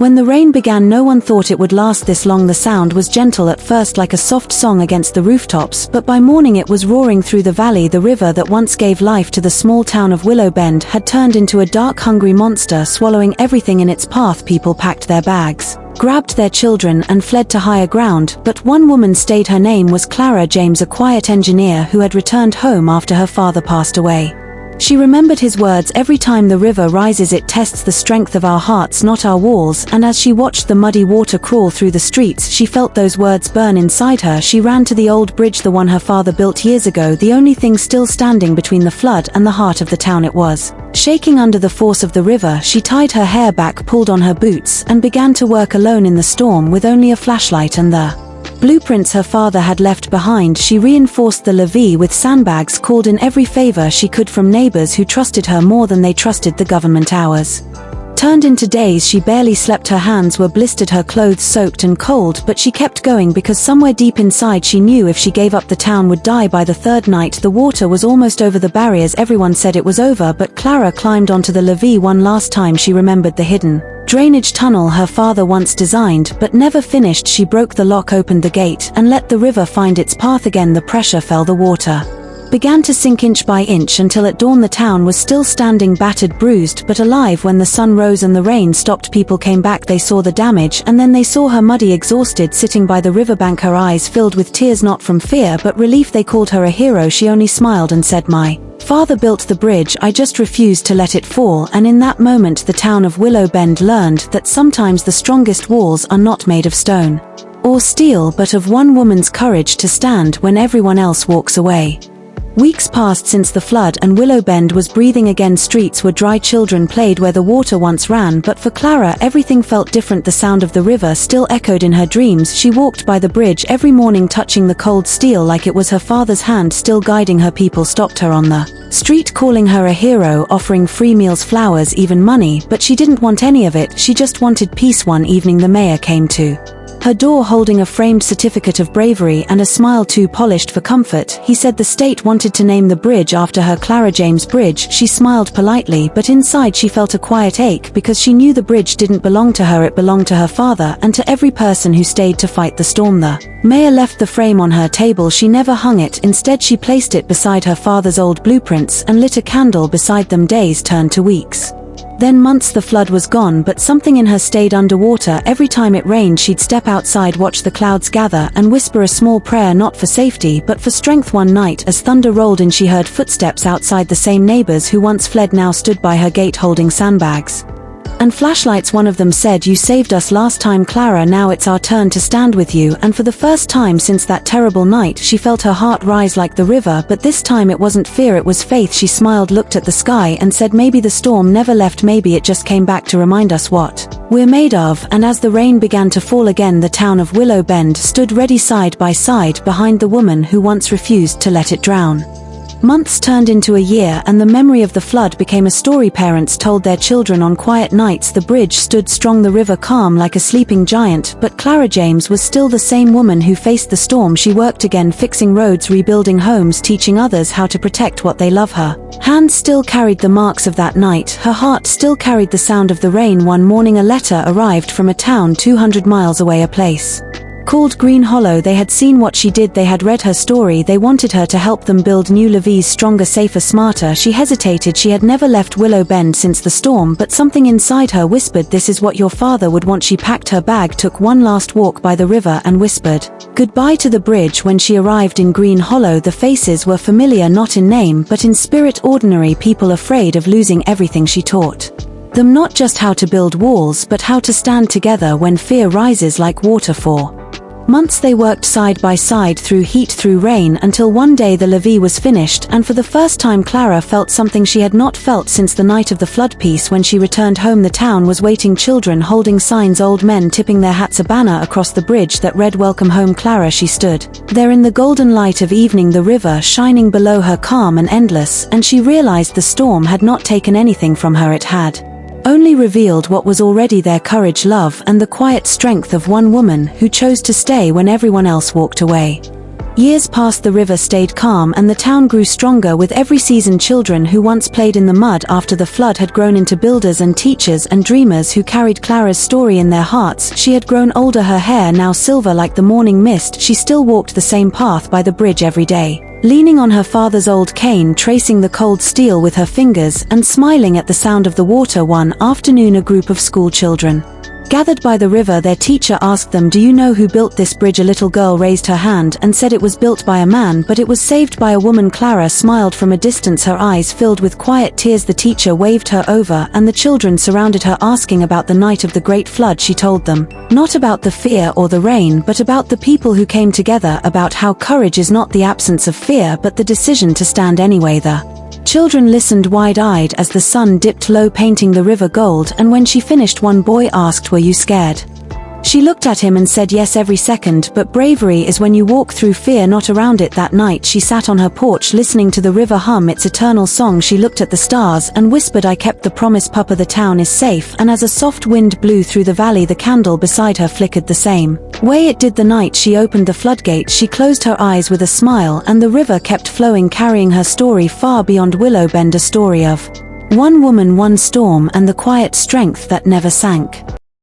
When the rain began, no one thought it would last this long. The sound was gentle at first, like a soft song against the rooftops, but by morning it was roaring through the valley. The river that once gave life to the small town of Willow Bend had turned into a dark, hungry monster, swallowing everything in its path. People packed their bags, grabbed their children, and fled to higher ground, but one woman stayed. Her name was Clara James, a quiet engineer who had returned home after her father passed away. She remembered his words, "Every time the river rises, it tests the strength of our hearts, not our walls." And as she watched the muddy water crawl through the streets, she felt those words burn inside her. She ran to the old bridge, the one her father built years ago, the only thing still standing between the flood and the heart of the town. It was shaking under the force of the river. She tied her hair back, pulled on her boots, and began to work alone in the storm with only a flashlight and the blueprints her father had left behind. She reinforced the levee with sandbags, called in every favor she could from neighbors who trusted her more than they trusted the government. Hours turned into days. She barely slept. Her hands were blistered, her clothes soaked and cold, but she kept going because somewhere deep inside she knew if she gave up, the town would die. By the third night, the water was almost over the barriers. Everyone said it was over, but Clara climbed onto the levee one last time. She remembered the hidden drainage tunnel her father once designed, but never finished. She broke the lock, opened the gate, and let the river find its path again. The pressure fell. The water began to sink inch by inch until at dawn the town was still standing, battered, bruised, but alive. When the sun rose and the rain stopped, people came back. They saw the damage, and then they saw her muddy, exhausted, sitting by the riverbank, her eyes filled with tears, not from fear but relief. They called her a hero. She only smiled and said, "My father built the bridge, I just refused to let it fall." And in that moment the town of Willow Bend learned that sometimes the strongest walls are not made of stone or steel, but of one woman's courage to stand when everyone else walks away. Weeks passed since the flood, and Willow Bend was breathing again. Streets were dry, children played where the water once ran, but for Clara everything felt different. The sound of the river still echoed in her dreams. She walked by the bridge every morning, touching the cold steel like it was her father's hand still guiding her. People stopped her on the street, calling her a hero, offering free meals, flowers, even money, but she didn't want any of it. She just wanted peace. One evening the mayor came to her door holding a framed certificate of bravery and a smile too polished for comfort. He said the state wanted to name the bridge after her, Clara James Bridge. She smiled politely, but inside she felt a quiet ache because she knew the bridge didn't belong to her, it belonged to her father and to every person who stayed to fight the storm. The mayor left the frame on her table. She never hung it. Instead she placed it beside her father's old blueprints and lit a candle beside them. Days turned to weeks, then months. The flood was gone, but something in her stayed underwater. Every time it rained, she'd step outside, watch the clouds gather, and whisper a small prayer, not for safety, but for strength. One night, as thunder rolled in, she heard footsteps outside. The same neighbors who once fled now stood by her gate holding sandbags and flashlights. One of them said, "You saved us last time, Clara. Now it's our turn to stand with you." And for the first time since that terrible night, she felt her heart rise like the river, but this time it wasn't fear, it was faith. She smiled, looked at the sky, and said, "Maybe the storm never left. Maybe it just came back to remind us what we're made of." And as the rain began to fall again, the town of Willow Bend stood ready, side by side, behind the woman who once refused to let it drown. Months turned into a year, and the memory of the flood became a story parents told their children on quiet nights. The bridge stood strong, the river calm like a sleeping giant, but Clara James was still the same woman who faced the storm. She worked again, fixing roads, rebuilding homes, teaching others how to protect what they love. Her hands still carried the marks of that night. Her heart still carried the sound of the rain. One morning a letter arrived from a town 200 miles away, a place called Green Hollow. They had seen what she did, they had read her story, they wanted her to help them build new levees, stronger, safer, smarter. She hesitated. She had never left Willow Bend since the storm, but something inside her whispered, "This is what your father would want." She packed her bag, took one last walk by the river, and whispered goodbye to the bridge. When she arrived in Green Hollow, the faces were familiar, not in name, but in spirit. Ordinary people afraid of losing everything. She taught them not just how to build walls, but how to stand together when fear rises like water. For months they worked side by side, through heat, through rain, until one day the levee was finished, and for the first time Clara felt something she had not felt since the night of the flood. Peace. When she returned home, the town was waiting, children holding signs, old men tipping their hats, a banner across the bridge that read, "Welcome home, Clara." She stood there in the golden light of evening, the river shining below her, calm and endless, and she realized the storm had not taken anything from her. It had only revealed what was already there: courage, love, and the quiet strength of one woman who chose to stay when everyone else walked away. Years passed, the river stayed calm, and the town grew stronger with every season. Children who once played in the mud after the flood had grown into builders and teachers and dreamers who carried Clara's story in their hearts. She had grown older, her hair now silver like the morning mist. She still walked the same path by the bridge every day, leaning on her father's old cane, tracing the cold steel with her fingers, and smiling at the sound of the water. One afternoon, a group of school children gathered by the river. Their teacher asked them, "Do you know who built this bridge?" A little girl raised her hand and said it was built by a man, but it was saved by a woman. Clara smiled from a distance, her eyes filled with quiet tears. The teacher waved her over, and the children surrounded her, asking about the night of the great flood. She told them, not about the fear or the rain, but about the people who came together, about how courage is not the absence of fear, but the decision to stand anyway. The children listened wide-eyed as the sun dipped low, painting the river gold, and when she finished, one boy asked, "Were you scared?" She looked at him and said, "Yes, every second, but bravery is when you walk through fear, not around it." That night she sat on her porch listening to the river hum its eternal song. She looked at the stars and whispered, "I kept the promise, Papa, the town is safe." And as a soft wind blew through the valley, the candle beside her flickered the same way it did the night she opened the floodgate. She closed her eyes with a smile, and the river kept flowing, carrying her story far beyond Willow Bend, a story of one woman, one storm, and the quiet strength that never sank.